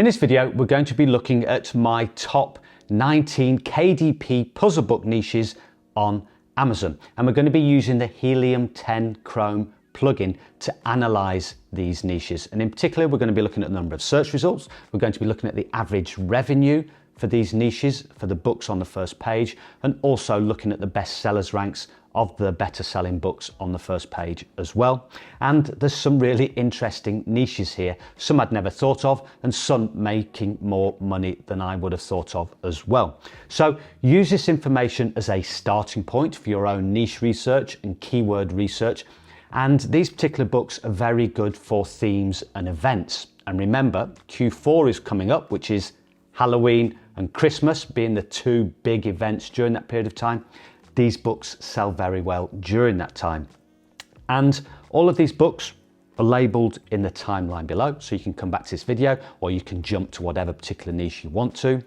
In this video, we're going to be looking at my top 19 KDP puzzle book niches on Amazon. And we're going to be using the Helium 10 Chrome plugin to analyze these niches. And in particular, we're going to be looking at the number of search results. We're going to be looking at the average revenue for these niches, for the books on the first page, and also looking at the best sellers ranks of the better selling books on the first page as well. And there's some really interesting niches here, some I'd never thought of, and some making more money than I would have thought of as well. So use this information as a starting point for your own niche research and keyword research. And these particular books are very good for themes and events. And remember, Q4 is coming up, which is Halloween and Christmas being the two big events during that period of time. These books sell very well during that time. And all of these books are labeled in the timeline below, so you can come back to this video or you can jump to whatever particular niche you want to.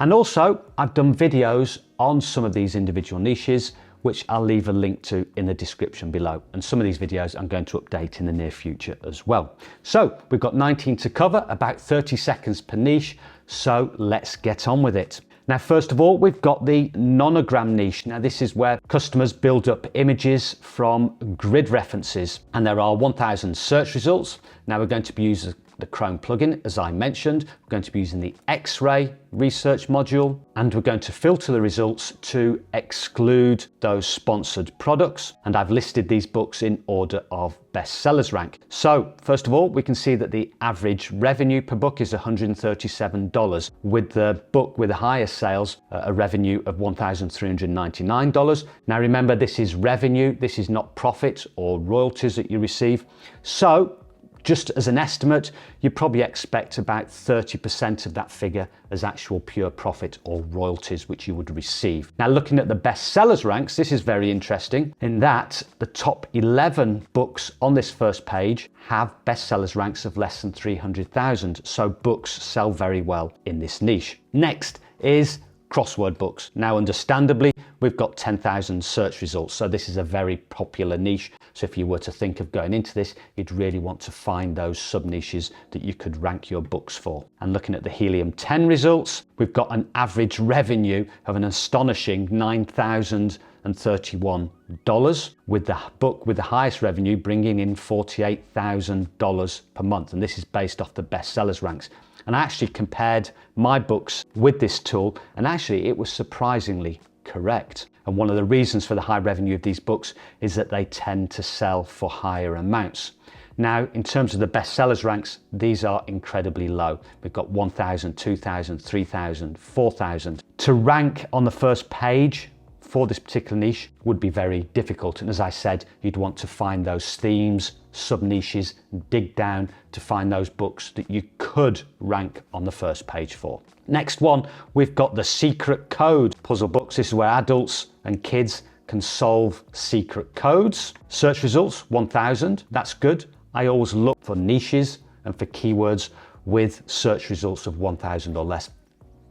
And also, I've done videos on some of these individual niches, which I'll leave a link to in the description below. And some of these videos I'm going to update in the near future as well. So we've got 19 to cover, about 30 seconds per niche. So let's get on with it. Now, first of all, we've got the Nonogram niche. Now, this is where customers build up images from grid references, and there are 1,000 search results. Now, we're going to be using the Chrome plugin, as I mentioned. We're going to be using the X-ray research module, and we're going to filter the results to exclude those sponsored products. And I've listed these books in order of best sellers rank. So first of all, we can see that the average revenue per book is $137, with the book with the highest sales a revenue of $1,399. Now remember, this is revenue, this is not profit or royalties that you receive. So just as an estimate, you probably expect about 30% of that figure as actual pure profit or royalties which you would receive. Now, looking at the best sellers ranks, this is very interesting in that the top 11 books on this first page have best sellers ranks of less than 300,000. So books sell very well in this niche. Next is Crossword Books. Now, understandably, we've got 10,000 search results. So this is a very popular niche. So if you were to think of going into this, you'd really want to find those sub niches that you could rank your books for. And looking at the Helium 10 results, we've got an average revenue of an astonishing $9,031, with the book with the highest revenue bringing in $48,000 per month. And this is based off the best sellers ranks. And I actually compared my books with this tool, and actually it was surprisingly correct. And one of the reasons for the high revenue of these books is that they tend to sell for higher amounts. Now, in terms of the best sellers ranks, these are incredibly low. We've got 1,000, 2,000, 3,000, 4,000. To rank on the first page for this particular niche would be very difficult. And as I said, you'd want to find those themes, sub-niches, dig down to find those books that you could rank on the first page for. Next one, we've got the secret code puzzle books. This is where adults and kids can solve secret codes. Search results, 1,000, that's good. I always look for niches and for keywords with search results of 1,000 or less.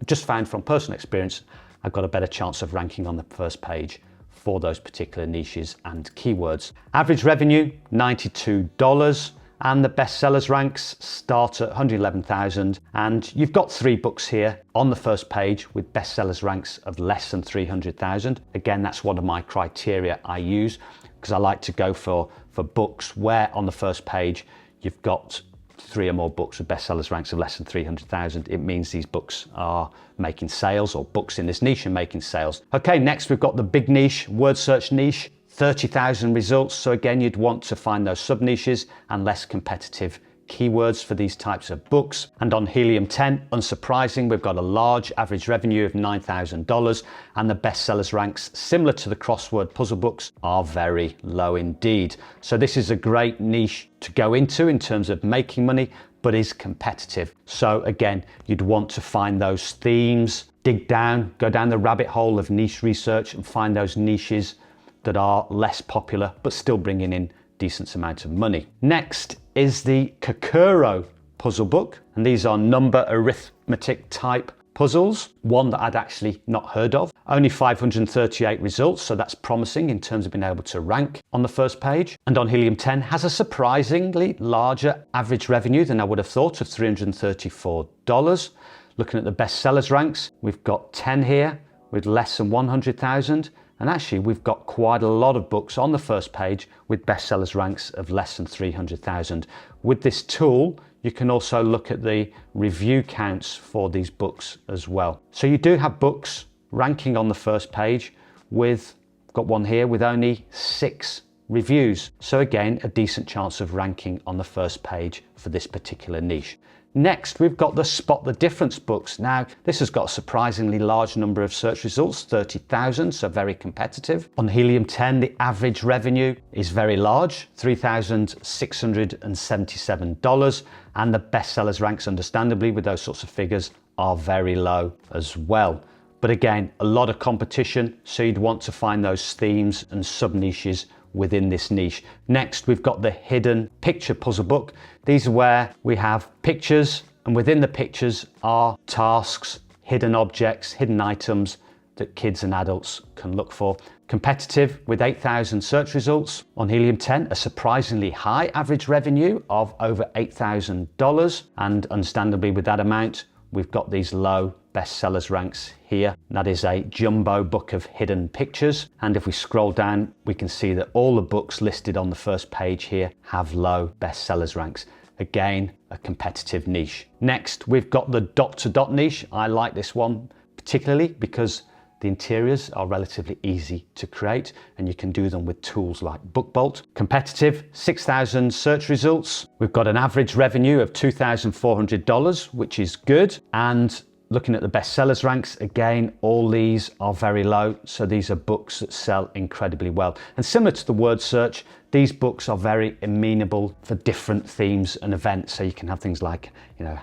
Just found from personal experience, I've got a better chance of ranking on the first page for those particular niches and keywords. Average revenue, $92, and the best sellers ranks start at 111,000. And you've got 3 books here on the first page with best sellers ranks of less than 300,000. Again, that's one of my criteria I use, because I like to go for books where on the first page you've got 3 or more books with best sellers ranks of less than 300,000. It means these books are making sales, or books in this niche are making sales. Okay, next we've got the big niche, word search niche, 30,000 results. So again, you'd want to find those sub niches and less competitive keywords for these types of books. And on Helium 10, unsurprising, we've got a large average revenue of $9,000, and the best sellers ranks, similar to the crossword puzzle books, are very low indeed. So this is a great niche to go into in terms of making money, but is competitive. So again, you'd want to find those themes, dig down, go down the rabbit hole of niche research and find those niches that are less popular, but still bringing in decent amount of money. Next is the Kakuro puzzle book, and these are number arithmetic type puzzles, one that I'd actually not heard of. Only 538 results, so that's promising in terms of being able to rank on the first page. And on Helium 10 has a surprisingly larger average revenue than I would have thought, of $334. Looking at the bestsellers ranks, we've got 10 here with less than 100,000. And actually, we've got quite a lot of books on the first page with bestsellers ranks of less than 300,000. With this tool, you can also look at the review counts for these books as well. So you do have books ranking on the first page with, got one here with only 6 reviews. So again, a decent chance of ranking on the first page for this particular niche. Next, we've got the Spot the Difference books. Now, this has got a surprisingly large number of search results, 30,000, so very competitive. On Helium 10, the average revenue is very large, $3,677, and the bestsellers ranks, understandably, with those sorts of figures, are very low as well. But again, a lot of competition, so you'd want to find those themes and sub-niches within this niche. Next, we've got the Hidden Picture Puzzle Book. These are where we have pictures, and within the pictures are tasks, hidden objects, hidden items that kids and adults can look for. Competitive with 8,000 search results. On Helium 10, a surprisingly high average revenue of over $8,000. And understandably, with that amount, we've got these low bestsellers ranks here. That is a jumbo book of hidden pictures. And if we scroll down, we can see that all the books listed on the first page here have low bestsellers ranks. Again, a competitive niche. Next, we've got the dot to dot niche. I like this one particularly because the interiors are relatively easy to create and you can do them with tools like BookBolt. Competitive, 6,000 search results. We've got an average revenue of $2,400, which is good. And looking at the bestsellers ranks, again, all these are very low. So these are books that sell incredibly well. And similar to the word search, these books are very amenable for different themes and events. So you can have things like,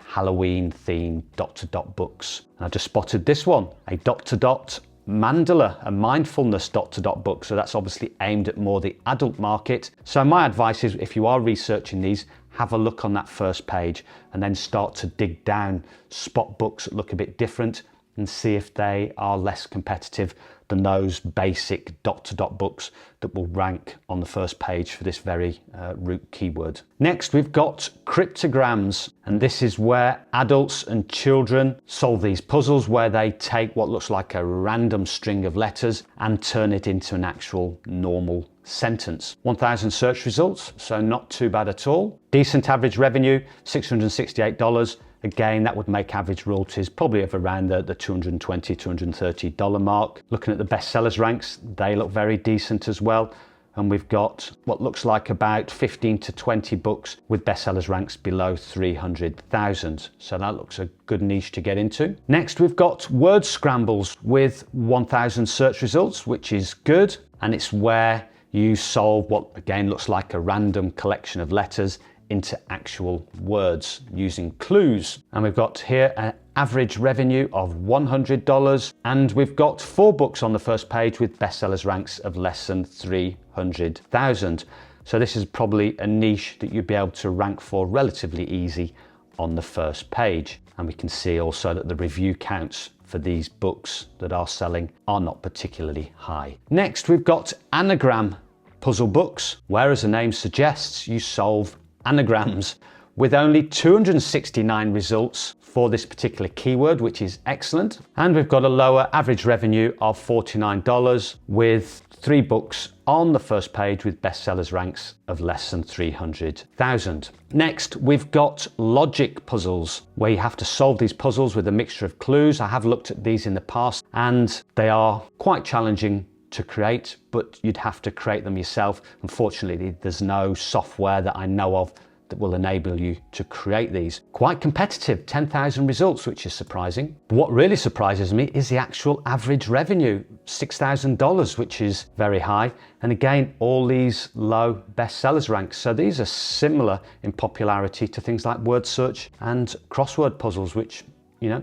Halloween themed dot to dot books. And I just spotted this one, a dot to dot mandala, a mindfulness dot to dot book. So that's obviously aimed at more the adult market. So my advice is, if you are researching these, have a look on that first page and then start to dig down, spot books that look a bit different and see if they are less competitive than those basic dot to dot books that will rank on the first page for this very root keyword. Next, we've got Cryptograms, and this is where adults and children solve these puzzles where they take what looks like a random string of letters and turn it into an actual normal sentence. 1,000 search results, so not too bad at all. Decent average revenue, $668. Again, that would make average royalties probably of around the $220, $230 mark. Looking at the bestsellers ranks, they look very decent as well. And we've got what looks like about 15 to 20 books with bestsellers ranks below 300,000. So that looks a good niche to get into. Next, we've got word scrambles with 1,000 search results, which is good. And it's where you solve what again looks like a random collection of letters into actual words using clues. And we've got here an average revenue of $100, and we've got 4 books on the first page with bestsellers ranks of less than 300,000. So this is probably a niche that you'd be able to rank for relatively easy on the first page. And we can see also that the review counts for these books that are selling are not particularly high. Next, we've got Anagram puzzle books, where, as the name suggests, you solve anagrams, with only 269 results for this particular keyword, which is excellent. And we've got a lower average revenue of $49 with 3 books on the first page with bestsellers ranks of less than 300,000. Next, we've got logic puzzles, where you have to solve these puzzles with a mixture of clues. I have looked at these in the past and they are quite challenging to create, but you'd have to create them yourself. Unfortunately, there's no software that I know of that will enable you to create these. Quite competitive, 10,000 results, which is surprising. But what really surprises me is the actual average revenue, $6,000, which is very high. And again, all these low bestsellers ranks. So these are similar in popularity to things like word search and crossword puzzles, which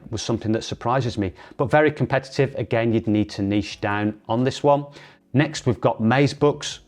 was something that surprises me, but very competitive. Again, you'd need to niche down on this one. Next, we've got maze books.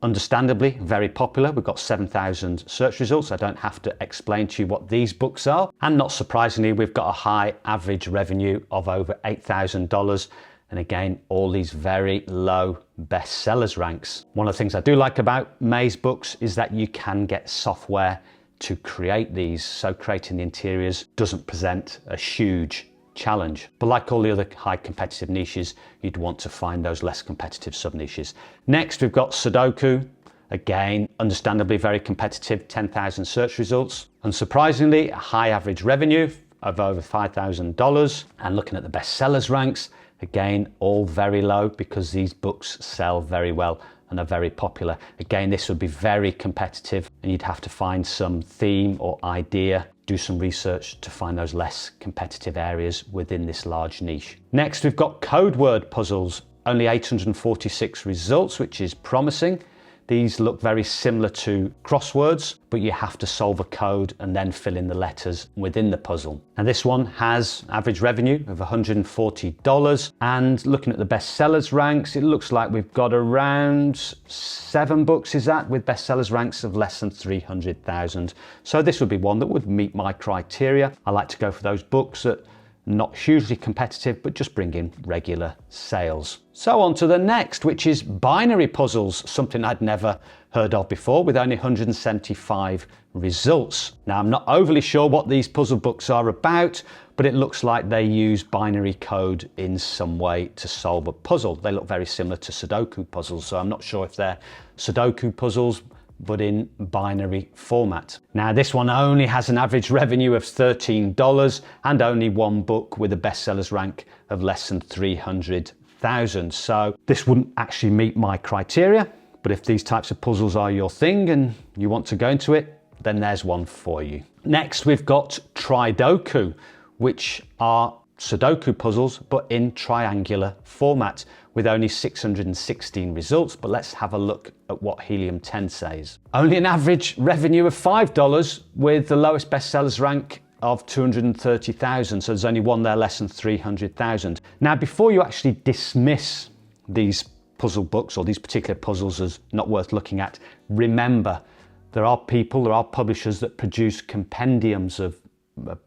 Understandably, very popular. We've got 7,000 search results. I don't have to explain to you what these books are. And not surprisingly, we've got a high average revenue of over $8,000. And again, all these very low bestsellers ranks. One of the things I do like about Maze Books is that you can get software to create these, so creating the interiors doesn't present a huge challenge. But like all the other high competitive niches, you'd want to find those less competitive sub niches. Next, we've got Sudoku. Again, understandably very competitive, 10,000 search results. Unsurprisingly, a high average revenue of over $5,000. And looking at the bestsellers ranks, again, all very low because these books sell very well and are very popular. Again, this would be very competitive and you'd have to find some theme or idea, do some research to find those less competitive areas within this large niche. Next, we've got Codeword puzzles, only 846 results, which is promising. These look very similar to crosswords, but you have to solve a code and then fill in the letters within the puzzle. Now this one has average revenue of $140, and looking at the bestsellers ranks, it looks like we've got around 7 books, is that, with bestsellers ranks of less than 300,000. So this would be one that would meet my criteria. I like to go for those books that not hugely competitive, but just bring in regular sales. So on to the next, which is binary puzzles, something I'd never heard of before, with only 175 results. Now, I'm not overly sure what these puzzle books are about, but it looks like they use binary code in some way to solve a puzzle. They look very similar to Sudoku puzzles, so I'm not sure if they're Sudoku puzzles, but in binary format. Now this one only has an average revenue of $13 and only one book with a bestsellers rank of less than 300,000. So this wouldn't actually meet my criteria, but if these types of puzzles are your thing and you want to go into it, then there's one for you. Next, we've got Tridoku, which are Sudoku puzzles, but in triangular format with only 616 results. But let's have a look at what Helium 10 says. Only an average revenue of $5 with the lowest bestsellers rank of 230,000. So there's only one there less than 300,000. Now, before you actually dismiss these puzzle books or these particular puzzles as not worth looking at, remember, there are publishers that produce compendiums of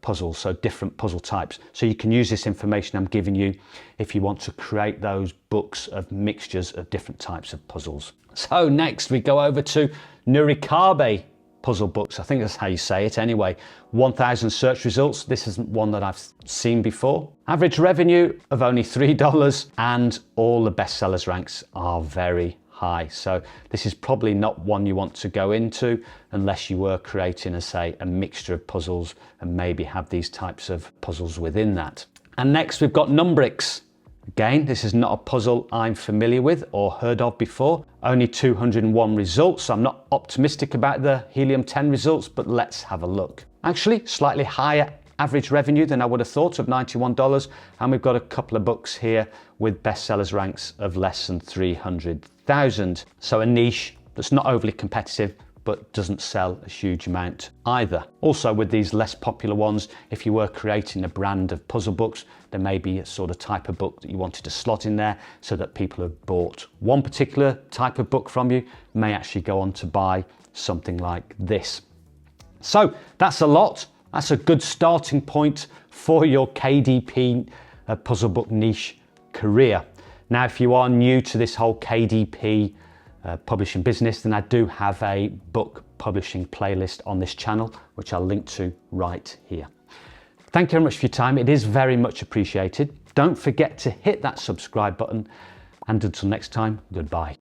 puzzles, so different puzzle types. So you can use this information I'm giving you if you want to create those books of mixtures of different types of puzzles. So next we go over to Nurikabe puzzle books. I think that's how you say it anyway. 1,000 search results. This isn't one that I've seen before. Average revenue of only $3 and all the bestsellers ranks are very high. So this is probably not one you want to go into unless you were creating, say, a mixture of puzzles and maybe have these types of puzzles within that. And next we've got Numbrix. Again, this is not a puzzle I'm familiar with or heard of before. Only 201 results. So I'm not optimistic about the Helium 10 results, but let's have a look. Actually, slightly higher average revenue than I would have thought, of $91. And we've got a couple of books here with bestsellers ranks of less than 300,000. So a niche that's not overly competitive, but doesn't sell a huge amount either. Also with these less popular ones, if you were creating a brand of puzzle books, there may be a sort of type of book that you wanted to slot in there so that people who have bought one particular type of book from you may actually go on to buy something like this. So that's a lot. That's a good starting point for your KDP puzzle book niche career. Now, if you are new to this whole KDP publishing business, then I do have a book publishing playlist on this channel, which I'll link to right here. Thank you very much for your time. It is very much appreciated. Don't forget to hit that subscribe button, and until next time, goodbye.